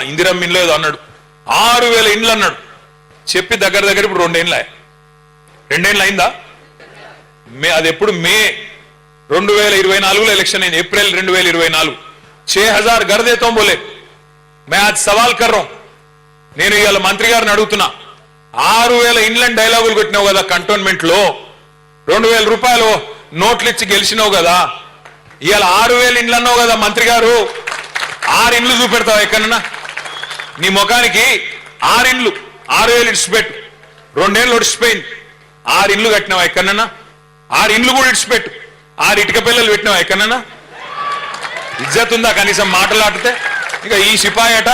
ఇందిరమ్మ ఇండ్లు ఏదో అన్నాడు, 6000 ఇండ్లు అన్నాడు. చెప్పి దగ్గర ఇప్పుడు 2 ఏళ్ళు అయిందా? అది ఎప్పుడు మే 2024లో ఎలక్షన్ అయింది, ఏప్రిల్ 2024. 6000 घर देता हूं बोले. मैं आज सवाल कर रहा हूं. నేను ఇవాళ మంత్రి గారిని అడుగుతున్నా, 6000 ఇండ్లని డైలాగులు కొట్టినావు కదా కంటోన్మెంట్ లో, 2000 రూపాయలు నోట్లు ఇచ్చి గెలిచినావు కదా, ఇవాళ 6000 ఇండ్లు అన్నావు కదా మంత్రి గారు, 6 ఇండ్లు చూపెడతావు ఎక్కడన్నా? నీ ముఖానికి 6 ఇండ్లు, 6000 ఇడిచిపెట్టు, 2 ఏళ్ళు ఒడిచిపోయింది, 6 ఇండ్లు కట్టినావా ఎక్కడన్నా? 6 ఇండ్లు కూడా ఇడిచిపెట్టు, 6 ఇటుక పిల్లలు పెట్టినావా ఎక్కడన్నా? ఇజ్జత్ ఉందా కనీసం మాటలాడితే? ఇక ఈ సిపాయట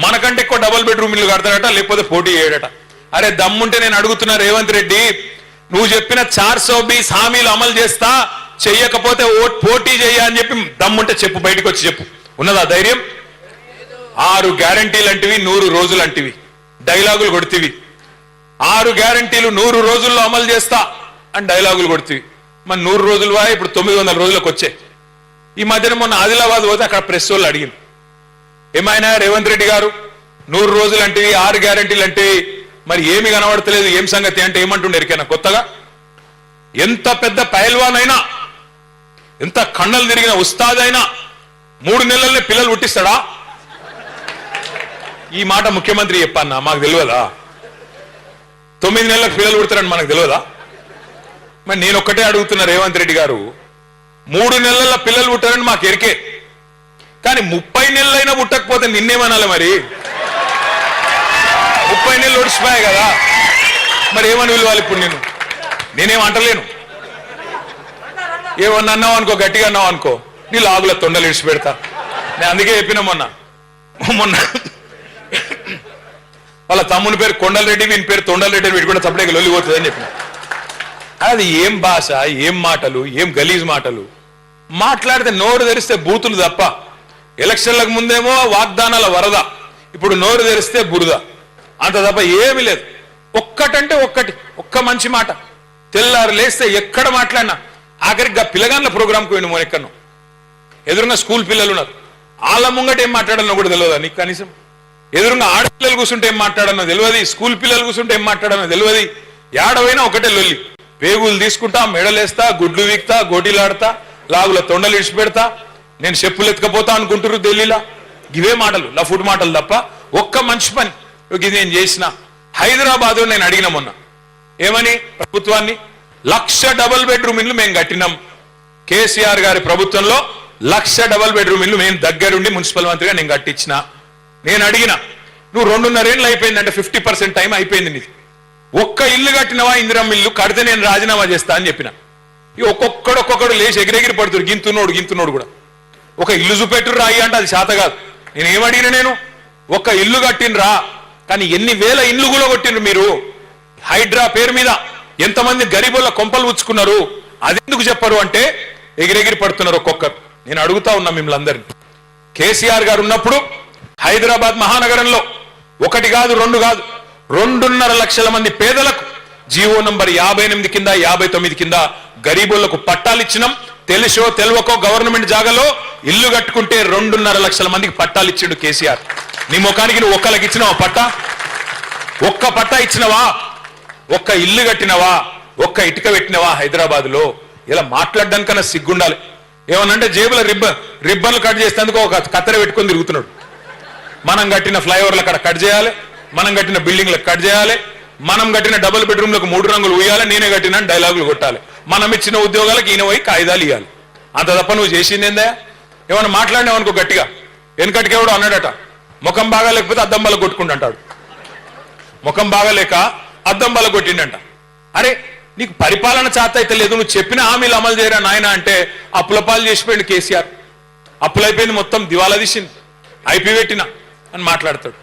మనకంటే ఎక్కువ డబుల్ బెడ్రూమ్ ఇల్లు కడతాడట, లేకపోతే పోటీ చేయడట. అరే దమ్ముంటే నేను అడుగుతున్నా రేవంత్ రెడ్డి, నువ్వు చెప్పిన 420 హామీలు అమలు చేస్తా, చెయ్యకపోతే పోటీ చెయ్య అని చెప్పి దమ్ముంటే చెప్పు, బయటకు వచ్చి చెప్పు. ఉన్నదా ధైర్యం? 6 గ్యారంటీలు అంటివి, 100 రోజులు అంటివి, డైలాగులు కొడుతీవి. 6 గ్యారంటీలు 100 రోజుల్లో అమలు చేస్తా అని డైలాగులు కొడుతీవి. మరి 100 రోజులు వా ఇప్పుడు 900 రోజులకు వచ్చాయి. ఈ మధ్యన మొన్న ఆదిలాబాద్ పోతే అక్కడ ప్రెస్ వాళ్ళు అడిగింది, ఏమైనా రేవంత్ రెడ్డి గారు 100 రోజులు అంటివి, 6 గ్యారంటీలు అంటివి, మరి ఏమి కనబడతలేదు, ఏం సంగతి అంటే ఏమంటుండే ఎరికైనా కొత్తగా? ఎంత పెద్ద పైల్వాన్ అయినా, ఎంత కన్నలు తిరిగిన ఉస్తాద్ అయినా 3 నెలలనే పిల్లలు పుట్టిస్తాడా? ఈ మాట ముఖ్యమంత్రి చెప్పన్నా, మాకు తెలియదా? 9 నెలలకు పిల్లలు పుడతారని మనకు తెలియదా? మరి నేను ఒక్కటే అడుగుతున్నా రేవంత్ రెడ్డి గారు, 3 నెలల పిల్లలు పుట్టారని మాకు ఎరికే, కానీ 30 నెలలైనా పుట్టకపోతే నిన్నేమనాలి? మరి 30 నెలలు ఒడిచిపోయాయి కదా, మరి ఏమని విలువాలి ఇప్పుడు? నేనేం అంటలేను. ఏమన్నా అన్నావు అనుకో, గట్టిగా అన్నావు అనుకో, నీ లాగుల తొండలు ఇడిచి పెడతా. నేను అందుకే చెప్పిన మొన్న వాళ్ళ తమ్ముని పేరు కొండలరెడ్డి, వీని పేరు తొండలరెడ్డి, వీటి కూడా తప్పడే లొల్లిపోతుంది అని చెప్పిన. అది ఏం భాష, ఏం మాటలు, ఏం గలీజ్ మాటలు మాట్లాడితే నోరు తెరిస్తే బూతులు తప్ప. ఎలక్షన్లకు ముందేమో వాగ్దానాల వరద, ఇప్పుడు నోరు తెరిస్తే బురద, అంత తప్ప ఏమీ లేదు. ఒక్కటంటే ఒక్క మంచి మాట తెల్లారు లేస్తే ఎక్కడ మాట్లాడినా, ఆఖరికి పిల్లగాన్ల ప్రోగ్రాంకి పోయిన మోనెక్కను ఎదురుగా స్కూల్ పిల్లలు ఉన్నారు, వాళ్ళ ముంగట ఏం మాట్లాడాలో కూడా తెలియదా నీకు? కనీసం ఎదురుగా ఆడపిల్లలు కూర్చుంటే ఏం మాట్లాడనో తెలియదు, స్కూల్ పిల్లలు కూర్చుంటే ఏం మాట్లాడనో తెలియదు. ఏడవైనా ఒకటే లొల్లి, పేగులు తీసుకుంటా, మెడలేస్తా, గుడ్లు వీక్తా, గోటీలాడతా, లాగుల తొండలు ఇడిచి పెడతా, నేను చెప్పులు ఎత్తుకపోతా అనుకుంటారు ఢిల్లీలో. ఇవే మాటలు, లఫుట్ మాటలు తప్ప ఒక్క మంచి పని ఇది నేను చేసిన. హైదరాబాద్ నేను అడిగిన మొన్న ఏమని, ప్రభుత్వాన్ని 1,00,000 డబుల్ బెడ్రూమ్ ఇల్లు మేము కట్టినాం. కేసీఆర్ గారి ప్రభుత్వంలో 1,00,000 డబుల్ బెడ్రూమ్ ఇల్లు మేము దగ్గరుండి మున్సిపల్ మంత్రిగా నేను కట్టించిన. నేను అడిగిన, నువ్వు 2.5 ఏళ్ళు అయిపోయిందంటే 50% టైం అయిపోయింది నీది, ఒక్క ఇల్లు కట్టినవా? ఇందిరమ్మ ఇల్లు కడితే నేను రాజీనామా చేస్తా అని చెప్పిన. ఒక్కొక్కడు లేచి ఎగిరెగిరి పడుతురు, గింతున్నోడు కూడా. ఒక ఇల్లు చూపెట్టురు రాయి అంటే అది శాత కాదు. నేనేమడిగిన, నేను ఒక్క ఇల్లు కట్టినరా, కానీ ఎన్ని వేల ఇల్లు కూడా కొట్టినరు మీరు. హైడ్రా పేరు మీద ఎంతమంది గరీబుల కొంపలు ఉచ్చుకున్నారు, అది ఎందుకు చెప్పరు అంటే ఎగిరెగిరి పడుతున్నారు ఒక్కొక్కరు. నేను అడుగుతా ఉన్నా మిమ్మల్ని అందరినీ, కేసీఆర్ గారు ఉన్నప్పుడు హైదరాబాద్ మహానగరంలో 1 కాదు 2 కాదు 2.5 లక్షల మంది పేదలకు జీవో నంబర్ 58 కింద 59 కింద గరీబులకు పట్టాలు ఇచ్చినాం. తెలుసో తెలియకో గవర్నమెంట్ జాగాలో ఇల్లు కట్టుకుంటే 2.5 లక్షల మందికి పట్టాలు ఇచ్చిండు కేసీఆర్. నీ ముఖానికి నువ్వు ఒక్కలకి ఇచ్చినావా పట్టా? ఒక్క పట్టా ఇచ్చినవా? ఒక్క ఇల్లు కట్టినవా? ఒక్క ఇటుక పెట్టినవా హైదరాబాద్ లో? ఇలా మాట్లాడడానికన్నా సిగ్గుండాలి. ఏమనంటే జేబుల రిబ్బన్లు కట్ చేసేందుకు ఒక కత్తెర పెట్టుకొని తిరుగుతున్నాడు. మనం కట్టిన ఫ్లైఓవర్లు అక్కడ కట్ చేయాలి, మనం కట్టిన బిల్డింగ్లకు కట్ చేయాలి, మనం కట్టిన డబుల్ బెడ్రూమ్లకు 3 రంగులు ఉయ్యాలి, నేనే కట్టిన డైలాగులు కొట్టాలి, మనం ఇచ్చిన ఉద్యోగాలకు ఈయన పోయి కాయిదాలు ఇవ్వాలి. అంత తప్ప నువ్వు చేసింది ఏందా? ఏమన్నా మాట్లాడినావనుకో గట్టిగా, వెనకటికెవడో అన్నాడట, ముఖం బాగా లేకపోతే అద్దం బల కొట్టుకుంటుంటాడు. ముఖం బాగాలేక అద్దం బల కొట్టిండంట. అరే నీకు పరిపాలన చేత అయితే లేదు, నువ్వు చెప్పిన హామీలు అమలు చేయరా నాయన అంటే అప్పులపాలు చేసిపోయింది కేసీఆర్. అప్పులైపోయింది, మొత్తం దివాలా తీసింది, ఐపీ పెట్టినా అని మాట్లాడతాడు.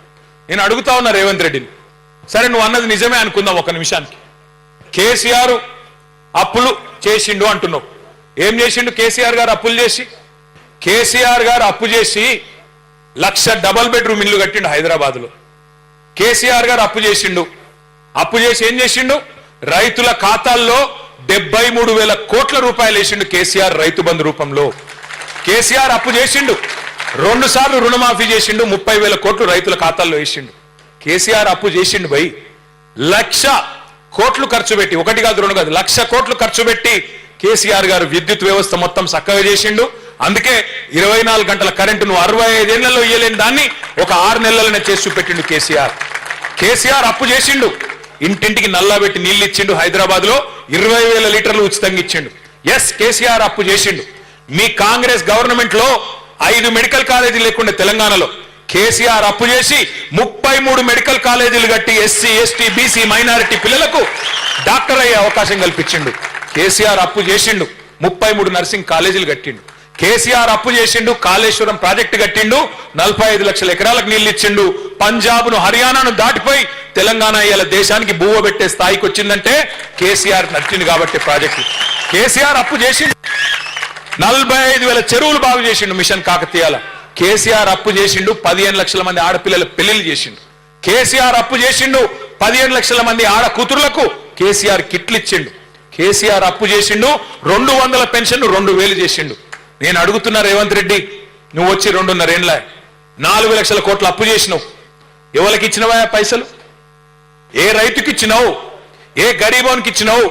నేను అడుగుతా ఉన్నా రేవంత్ రెడ్డిని, సరే నువ్వు అన్నది నిజమే అనుకుందాం ఒక నిమిషానికి, కేసీఆర్ అప్పులు చేసిండు అంటున్నావు. ఏం చేసిండు కేసీఆర్ గారు? అప్పులు చేసి, కేసీఆర్ గారు అప్పు చేసి 1,00,000 డబుల్ బెడ్రూమ్ ఇల్లు కట్టిండు హైదరాబాద్ లో. కేసీఆర్ గారు అప్పు చేసిండు, అప్పు చేసి ఏం చేసిండు? రైతుల ఖాతాల్లో 73,000 కోట్ల రూపాయలు వేసిండు కేసీఆర్ రైతు బంధు రూపంలో. కేసీఆర్ అప్పు చేసిండు, 2 సార్లు రుణమాఫీ చేసిండు, 30,000 కోట్లు రైతుల ఖాతాల్లో వేసిండు. కేసీఆర్ అప్పు చేసిండు భయ్, 1,00,000 కోట్లు ఖర్చు పెట్టి, 1 కాదు 2 కాదు 1,00,000 కోట్లు ఖర్చు పెట్టి కేసీఆర్ గారు విద్యుత్ వ్యవస్థ మొత్తం చక్కగా చేసిండు. అందుకే 24 గంటల కరెంటును 65 ఏళ్లలో ఇయ్యలేని దాన్ని ఒక 6 నెలలనే చేసి చూపెట్టిండు కేసీఆర్. కేసీఆర్ అప్పు చేసిండు, ఇంటింటికి నల్లా పెట్టి నీళ్లు ఇచ్చిండు. హైదరాబాద్ లో 20,000 లీటర్లు ఉచితంగా ఇచ్చిండు. ఎస్, కేసీఆర్ అప్పు చేసిండు. మీ కాంగ్రెస్ గవర్నమెంట్ లో 5 మెడికల్ కాలేజీలు లేకుండా తెలంగాణలో కేసీఆర్ అప్పు చేసి 33 మెడికల్ కాలేజీలు కట్టి ఎస్సీ ఎస్టీ బీసీ మైనారిటీ పిల్లలకు డాక్టర్ అయ్యే అవకాశం కల్పించిండు. కేసీఆర్ అప్పు చేసిండు, 33 నర్సింగ్ కాలేజీలు కట్టిండు. కేసీఆర్ అప్పు చేసిండు, కాళేశ్వరం ప్రాజెక్టు కట్టిండు, 45 లక్షల ఎకరాలకు నీళ్లు ఇచ్చిండు. పంజాబ్ను హర్యానాను దాటిపోయి తెలంగాణ ఇలా దేశానికి బువ్వ పెట్టే స్థాయికి వచ్చిందంటే కేసీఆర్ నచ్చింది కాబట్టి ప్రాజెక్టు. కేసీఆర్ అప్పు చేసిండు, 45,000 చెరువులు బాగు చేసిండు మిషన్ కాకతీయాల. కేసీఆర్ అప్పు చేసిండు, 15 లక్షల మంది ఆడపిల్లల పెళ్లిళ్ళు చేసిండు. కేసీఆర్ అప్పు చేసిండు, 15 లక్షల మంది ఆడ కూతురులకు కేసీఆర్ కిట్లు ఇచ్చిండు. కేసీఆర్ అప్పు చేసిండు, 200 పెన్షన్ 2,000 చేసిండు. నేను అడుగుతున్నా రేవంత్ రెడ్డి, నువ్వు వచ్చి 2.5 ఏళ్ళ 4 లక్షల కోట్ల అప్పు చేసినావు, ఎవరికి ఇచ్చినవా పైసలు? ఏ రైతుకి ఇచ్చినావు? ఏ గరీబోనికి ఇచ్చినావు?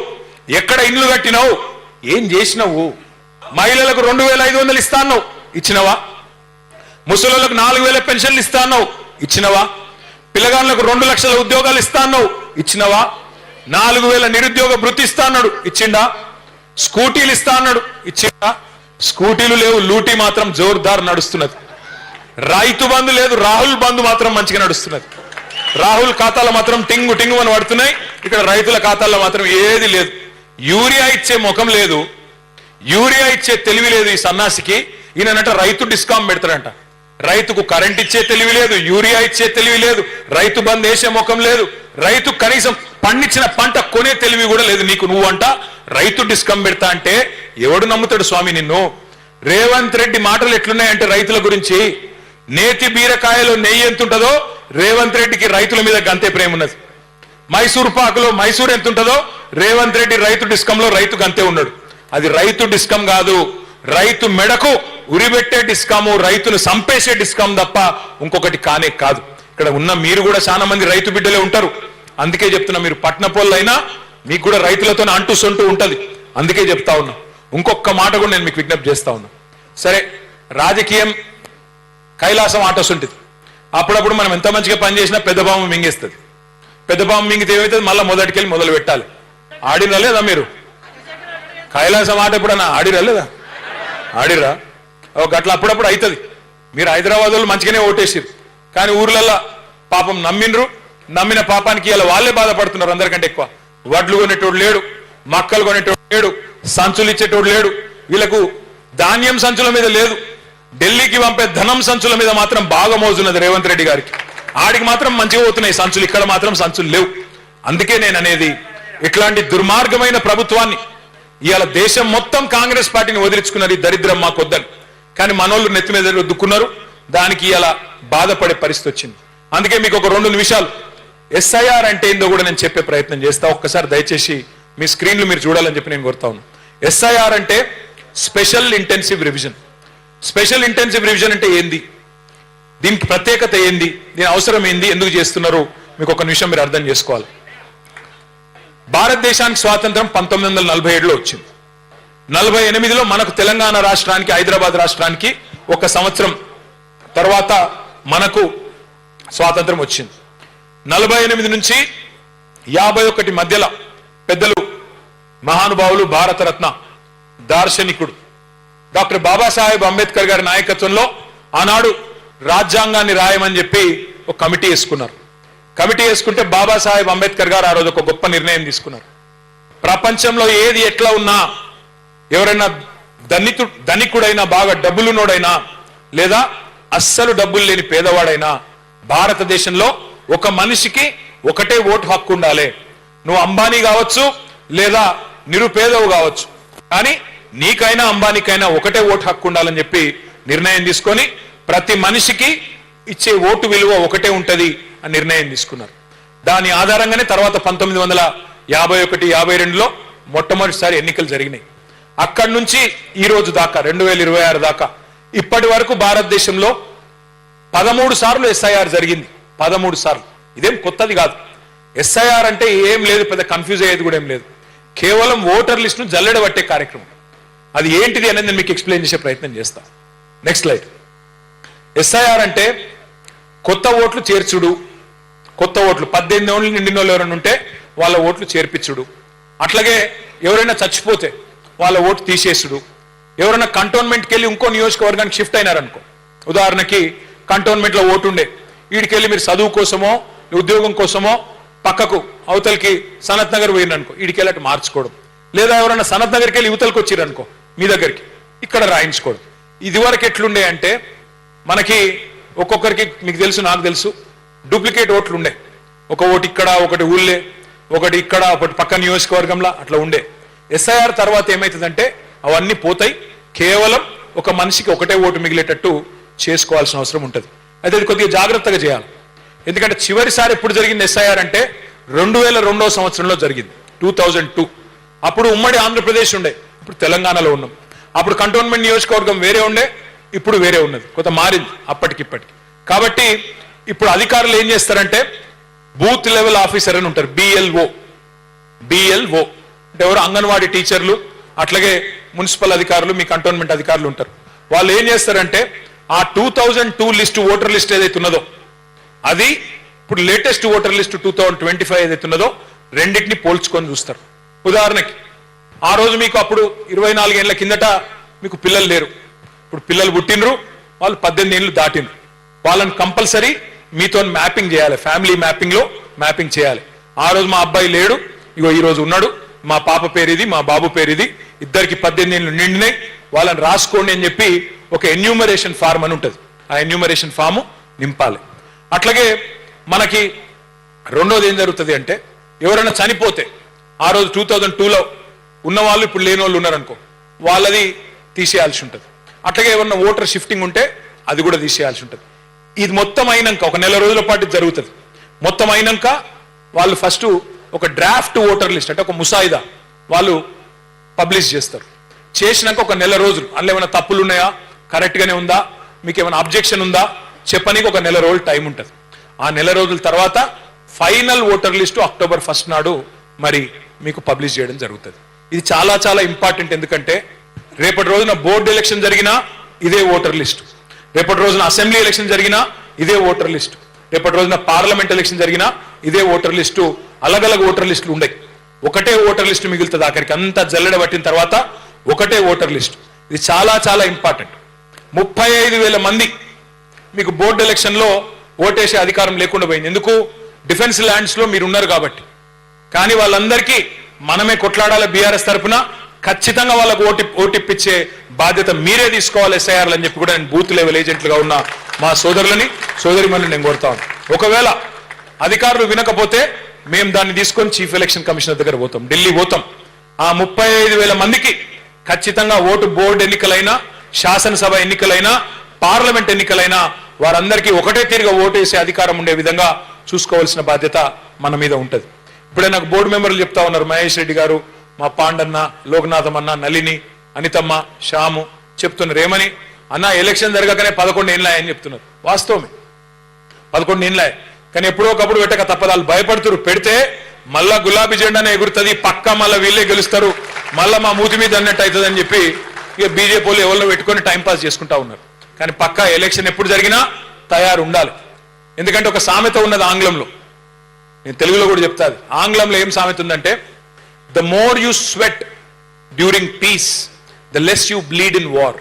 ఎక్కడ ఇండ్లు కట్టినావు? ఏం చేసినావు? మహిళలకు 2,500 ఇస్తాను, ఇచ్చినవా? ముసలులకు 4,000 పెన్షన్లు ఇస్తాను, ఇచ్చినవా? పిల్లగాళ్ళకు 2 లక్షల ఉద్యోగాలు ఇస్తాను, ఇచ్చినవా? 4,000 నిరుద్యోగ భృతి ఇస్తాడు, ఇచ్చిండా? స్కూటీలు ఇస్తా అన్నాడు, ఇచ్చిండా? స్కూటీలు లేవు, లూటీ మాత్రం జోర్దార్ నడుస్తున్నది. రైతు బంధు లేదు, రాహుల్ బంధు మాత్రం మంచిగా నడుస్తున్నది. రాహుల్ ఖాతాలో మాత్రం టింగు టింగు అని పడుతున్నాయి, ఇక్కడ రైతుల ఖాతాల్లో మాత్రం ఏది లేదు. యూరియా ఇచ్చే ముఖం లేదు, యూరియా ఇచ్చే తెలివి లేదు ఈ సన్నాసికి. ఈయనంట రైతు డిస్కామ్ పెడతాడంట. రైతుకు కరెంట్ ఇచ్చే తెలివి లేదు, యూరియా ఇచ్చే తెలివి లేదు, రైతు బంద్ వేసే ముఖం లేదు, రైతు కనీసం పండించిన పంట కొనే తెలివి కూడా లేదు నీకు. నువ్వు అంట రైతు డిస్కమ్ పెడతా అంటే ఎవడు నమ్ముతాడు స్వామి నిన్ను? రేవంత్ రెడ్డి మాటలు ఎట్లున్నాయంటే రైతుల గురించి, నేతి బీరకాయలో నెయ్యి ఎంత ఉంటుందో రేవంత్ రెడ్డికి రైతుల మీద గంతే ప్రేమ ఉన్నది. మైసూర్ పాకులో మైసూర్ ఎంత ఉంటుందో రేవంత్ రెడ్డి రైతు డిస్కంలో రైతు గంతే ఉన్నాడు. అది రైతు డిస్కమ్ కాదు, రైతు మెడకు ఉరిబెట్టే డిస్కాము, రైతును సంపేసే డిస్కాం తప్ప ఇంకొకటి కానే కాదు. ఇక్కడ ఉన్న మీరు కూడా చాలా మంది రైతు బిడ్డలే ఉంటారు. అందుకే చెప్తున్నా, మీరు పట్టణపోళ్ళైనా మీకు కూడా రైతులతో అంటూ సొంటూ ఉంటది. అందుకే చెప్తా ఉన్నా. ఇంకొక మాట కూడా నేను మీకు విజ్ఞప్తి చేస్తా ఉన్నా. సరే, రాజకీయం కైలాసం ఆటోసుంటుంది. అప్పుడప్పుడు మనం ఎంత మంచిగా పనిచేసినా పెద్ద బాంబు మింగేస్తుంది. పెద్ద బాంబు మింగితే ఏమవుతుంది? మళ్ళీ మొదటికెళ్ళి మొదలు పెట్టాలి. ఆడిరా లేదా మీరు? కైలాసం ఆట ఎప్పుడన్నా ఆడిరా లేదా? ఆడిరా? అట్లా అప్పుడప్పుడు అవుతుంది. మీరు హైదరాబాద్ వాళ్ళు మంచిగానే ఓటేసారు, కానీ ఊర్లల్లో పాపం నమ్మినరు. నమ్మిన పాపానికి ఇలా వాళ్ళే బాధపడుతున్నారు అందరికంటే ఎక్కువ. వడ్లు కొనేటోడు లేడు, మక్కలు కొనేటోడు లేడు, సంచులు ఇచ్చేటోడు లేడు. వీళ్ళకు ధాన్యం సంచుల మీద లేదు, ఢిల్లీకి పంపే ధనం సంచుల మీద మాత్రం బాగా మోజున్నది రేవంత్ రెడ్డి గారికి. ఆడికి మాత్రం మంచిగా పోతున్నాయి సంచులు, ఇక్కడ మాత్రం సంచులు లేవు. అందుకే నేను అనేది, ఇట్లాంటి దుర్మార్గమైన ప్రభుత్వాన్ని ఇవాళ దేశం మొత్తం కాంగ్రెస్ పార్టీని వదిలించుకున్నారు. ఈ దరిద్రం మాకొద్దని, కానీ మనోళ్ళు నెత్తి మీద దుక్కున్నారు. దానికి ఇలా బాధపడే పరిస్థితి వచ్చింది. అందుకే మీకు ఒక 2 నిమిషాలు ఎస్ఐఆర్ అంటే ఏందో కూడా నేను చెప్పే ప్రయత్నం చేస్తా. ఒక్కసారి దయచేసి మీ స్క్రీన్లు మీరు చూడాలని చెప్పి నేను కోరుతా ఉన్నాను. ఎస్ఐఆర్ అంటే special intensive revision. Special intensive revision అంటే ఏంది, దీనికి ప్రత్యేకత ఏంది, దీని అవసరం ఏంది, ఎందుకు చేస్తున్నారు, మీకు ఒక నిమిషం మీరు అర్థం చేసుకోవాలి. భారతదేశానికి స్వాతంత్రం 1947లో వచ్చింది. 48లో మనకు తెలంగాణ రాష్ట్రానికి, హైదరాబాద్ రాష్ట్రానికి 1 సంవత్సరం తర్వాత మనకు స్వాతంత్రం వచ్చింది. 48 నుంచి 51 మధ్యలో పెద్దలు మహానుభావులు, భారతరత్న దార్శనికుడు డాక్టర్ బాబాసాహెబ్ అంబేద్కర్ గారి నాయకత్వంలో ఆనాడు రాజ్యాంగాన్ని రాయమని చెప్పి ఒక కమిటీ వేసుకున్నారు. కమిటీ వేసుకుంటే బాబాసాహెబ్ అంబేద్కర్ గారు ఆ రోజు ఒక గొప్ప నిర్ణయం తీసుకున్నారు. ప్రపంచంలో ఏది ఎట్లా ఉన్నా, ఎవరైనా ధనికుడైనా, బాగా డబ్బులున్నోడైనా, లేదా అస్సలు డబ్బులు లేని పేదవాడైనా, భారతదేశంలో ఒక మనిషికి ఒకటే ఓటు హక్కు ఉండాలి. నువ్వు అంబానీ కావచ్చు, లేదా నిరుపేదవు కావచ్చు, కానీ నీకైనా అంబానీకైనా ఒకటే ఓటు హక్కు ఉండాలని చెప్పి నిర్ణయం తీసుకొని ప్రతి మనిషికి ఇచ్చే ఓటు విలువ ఒకటే ఉంటది అని నిర్ణయం తీసుకున్నారు. దాని ఆధారంగానే తర్వాత 1951-52లో మొట్టమొదటిసారి ఎన్నికలు జరిగినాయి. అక్కడి నుంచి ఈ రోజు దాకా 2026 దాకా ఇప్పటి వరకు భారతదేశంలో 13 సార్లు ఎస్ఐఆర్ జరిగింది. 13 సార్లు. ఇదేం కొత్తది కాదు. ఎస్ఐఆర్ అంటే ఏం లేదు, పెద్ద కన్ఫ్యూజ్ అయ్యేది కూడా ఏం లేదు. కేవలం ఓటర్ లిస్టును జల్లెడబట్టే కార్యక్రమం. అది ఏంటిది అనేది నేను మీకు ఎక్స్ప్లెయిన్ చేసే ప్రయత్నం చేస్తా. Next slide. ఎస్ఐఆర్ అంటే కొత్త ఓట్లు చేర్చుడు, కొత్త ఓట్లు 18 ఏళ్ళు నిండిన వాళ్ళు ఎవరైనా ఉంటే వాళ్ళ ఓట్లు చేర్పించుడు, అట్లాగే ఎవరైనా చచ్చిపోతే వాళ్ళ ఓటు తీసేసుడు, ఎవరైనా కంటోన్మెంట్కి వెళ్ళి ఇంకో నియోజకవర్గానికి షిఫ్ట్ అయినారనుకో, ఉదాహరణకి కంటోన్మెంట్లో ఓటు ఉండే, వీడికెళ్ళి మీరు చదువు కోసమో ఉద్యోగం కోసమో పక్కకు అవతలకి సనత్ నగర్ పోయిననుకో, వీడికెళ్ళి అటు మార్చుకోవడం, లేదా ఎవరైనా సనత్ నగర్కి వెళ్ళి యువతలకు వచ్చిరనుకో మీ దగ్గరికి, ఇక్కడ రాయించుకోవడం. ఇదివరకు ఎట్లుండే అంటే మనకి ఒక్కొక్కరికి, మీకు తెలుసు నాకు తెలుసు, డూప్లికేట్ ఓట్లు ఉండే. ఒక ఓటు ఇక్కడ, ఒకటి ఊళ్ళే, ఒకటి ఇక్కడ, ఒకటి పక్క నియోజకవర్గంలో అట్లా ఉండే. ఎస్ఐఆర్ తర్వాత ఏమవుతుందంటే అవన్నీ పోతాయి, కేవలం ఒక మనిషికి ఒకటే ఓటు మిగిలేటట్టు చేసుకోవాల్సిన అవసరం ఉంటుంది. అయితే ఇది కొద్దిగా జాగ్రత్తగా చేయాలి. ఎందుకంటే చివరిసారి ఎప్పుడు జరిగింది ఎస్ఐఆర్ అంటే 2002వ సంవత్సరంలో జరిగింది, 2002. అప్పుడు ఉమ్మడి ఆంధ్రప్రదేశ్ ఉండే, ఇప్పుడు తెలంగాణలో ఉన్నాం. అప్పుడు కంటోన్మెంట్ నియోజకవర్గం వేరే ఉండే, ఇప్పుడు వేరే ఉన్నది, కొంత మారింది అప్పటికిప్పటికి. కాబట్టి ఇప్పుడు అధికారులు ఏం చేస్తారంటే బూత్ లెవెల్ ఆఫీసర్ అని ఉంటారు, బిఎల్ఓ అంటే ఎవరు, అంగన్వాడీ టీచర్లు, అట్లాగే మున్సిపల్ అధికారులు, మీ కంటోన్మెంట్ అధికారులు ఉంటారు. వాళ్ళు ఏం చేస్తారంటే ఆ 2002 లిస్టు, ఓటర్ లిస్ట్ ఏదైతే ఉన్నదో అది ఇప్పుడు లేటెస్ట్ ఓటర్ లిస్ట్ 2025 ఏదైతే ఉన్నదో రెండింటిని పోల్చుకొని చూస్తారు. ఉదాహరణకి ఆ రోజు మీకు అప్పుడు 24 ఏళ్ల కిందట మీకు పిల్లలు లేరు, ఇప్పుడు పిల్లలు పుట్టినరు, వాళ్ళు 18 ఏళ్ళు దాటినరు, వాళ్ళని కంపల్సరీ మీతో మ్యాపింగ్ చేయాలి, ఫ్యామిలీ మ్యాపింగ్ లో మ్యాపింగ్ చేయాలి. ఆ రోజు మా అబ్బాయి లేడు, ఇగో ఈ రోజు ఉన్నాడు, మా పాప పేరు ఇది, మా బాబు పేరు ఇది, ఇద్దరికి 18 ఏళ్ళు నిండినాయి, వాళ్ళని రాసుకోండి అని చెప్పి ఒక ఎన్యూమరేషన్ ఫార్మ్ అని ఉంటుంది, ఆ ఎన్యూమరేషన్ ఫామ్ నింపాలి. అట్లాగే మనకి రెండోది ఏం జరుగుతుంది అంటే ఎవరైనా చనిపోతే ఆ రోజు 2002లో ఉన్న వాళ్ళు ఇప్పుడు లేని వాళ్ళు ఉన్నారనుకో, వాళ్ళది తీసేయాల్సి ఉంటుంది. అట్లాగే ఏమన్నా ఓటర్ షిఫ్టింగ్ ఉంటే అది కూడా తీసేయాల్సి ఉంటుంది. ఇది మొత్తం అయినాక ఒక నెల రోజుల పాటు జరుగుతుంది. మొత్తం అయినాక వాళ్ళు ఫస్ట్ ఒక డ్రాఫ్ట్ ఓటర్ లిస్ట్ అంటే ఒక ముసాయిదా వాళ్ళు పబ్లిష్ చేస్తారు. చేసినాక ఒక నెల రోజులు అందులో ఏమైనా తప్పులు ఉన్నాయా, కరెక్ట్గానే ఉందా, మీకు ఏమైనా అబ్జెక్షన్ ఉందా చెప్పనీకి ఒక నెల రోజులు టైం ఉంటుంది. ఆ నెల రోజుల తర్వాత ఫైనల్ ఓటర్ లిస్టు అక్టోబర్ 1 నాడు మరి మీకు పబ్లిష్ చేయడం జరుగుతుంది. ఇది చాలా చాలా ఇంపార్టెంట్. ఎందుకంటే రేపటి రోజున బోర్డు ఎలక్షన్ జరిగినా ఇదే ఓటర్ లిస్టు, రేపటి రోజున అసెంబ్లీ ఎలక్షన్ జరిగినా ఇదే ఓటర్ లిస్టు, రేపటి రోజున పార్లమెంట్ ఎలక్షన్ జరిగినా ఇదే ఓటర్ లిస్టు. అలగలగ ఓటర్ లిస్టులు ఉండయి, ఒకటే ఓటర్ లిస్టు మిగులుతుంది. ఆఖరికి అంతా జల్లెడ పట్టిన తర్వాత ఒకటే ఓటర్ లిస్టు. ఇది చాలా చాలా ఇంపార్టెంట్. 35,000 మంది మీకు బోర్డు ఎలక్షన్ లో ఓటేసే అధికారం లేకుండా పోయింది. ఎందుకు? డిఫెన్స్ ల్యాండ్స్ లో మీరు ఉన్నారు కాబట్టి. కానీ వాళ్ళందరికీ మనమే కొట్లాడాలి బీఆర్ఎస్ తరఫున, ఖచ్చితంగా వాళ్ళకు ఓటిప్పించే బాధ్యత మీరే తీసుకోవాలి ఎస్ఐఆర్లు అని చెప్పి కూడా నేను బూత్ లెవెల్ ఏజెంట్లుగా ఉన్న మా సోదరులని సోదరిమణులను నేను కోరుతాను. ఒకవేళ అధికారులు వినకపోతే మేము దాన్ని తీసుకొని చీఫ్ ఎలక్షన్ కమిషనర్ దగ్గర పోతాం, ఢిల్లీ పోతాం. ఆ 35,000 మందికి ఖచ్చితంగా ఓటు బోర్డు ఎన్నికలైనా, శాసనసభ ఎన్నికలైనా, పార్లమెంట్ ఎన్నికలైనా వారందరికీ ఒకటే తీరుగా ఓటేసే అధికారం ఉండే విధంగా చూసుకోవాల్సిన బాధ్యత మన మీద ఉంటుంది. ఇప్పుడే నాకు బోర్డు మెంబర్లు చెప్తా ఉన్నారు, మహేష్ రెడ్డి గారు, మా పాండన్న, లోకనాథం అన్న, నళిని, అనితమ్మ, శ్యాము చెప్తున్నారు. ఏమని అన్న, ఎలక్షన్ జరగకనే 11 ఏళ్ళ అని చెప్తున్నారు. వాస్తవమే 11 ఏళ్ళ, కానీ ఎప్పుడో ఒకప్పుడు పెట్టక తప్పదాలు భయపడుతున్నారు. పెడితే మళ్ళా గులాబీ జెండానే ఎగురుతుంది, పక్క మళ్ళీ వీళ్ళే గెలుస్తారు, మళ్ళా మా మూతి మీద అన్నట్టు అవుతుంది అని చెప్పి ఇక బీజేపీ వాళ్ళు ఎవరిలో పెట్టుకొని టైంపాస్ చేసుకుంటా ఉన్నారు. కానీ పక్కా ఎలక్షన్ ఎప్పుడు జరిగినా తయారు ఉండాలి. ఎందుకంటే ఒక సామెత ఉన్నది ఆంగ్లంలో, నేను తెలుగులో కూడా చెప్తాది. ఆంగ్లంలో ఏం సామెత ఉందంటే, the more you sweat during piece the less you bleed in war.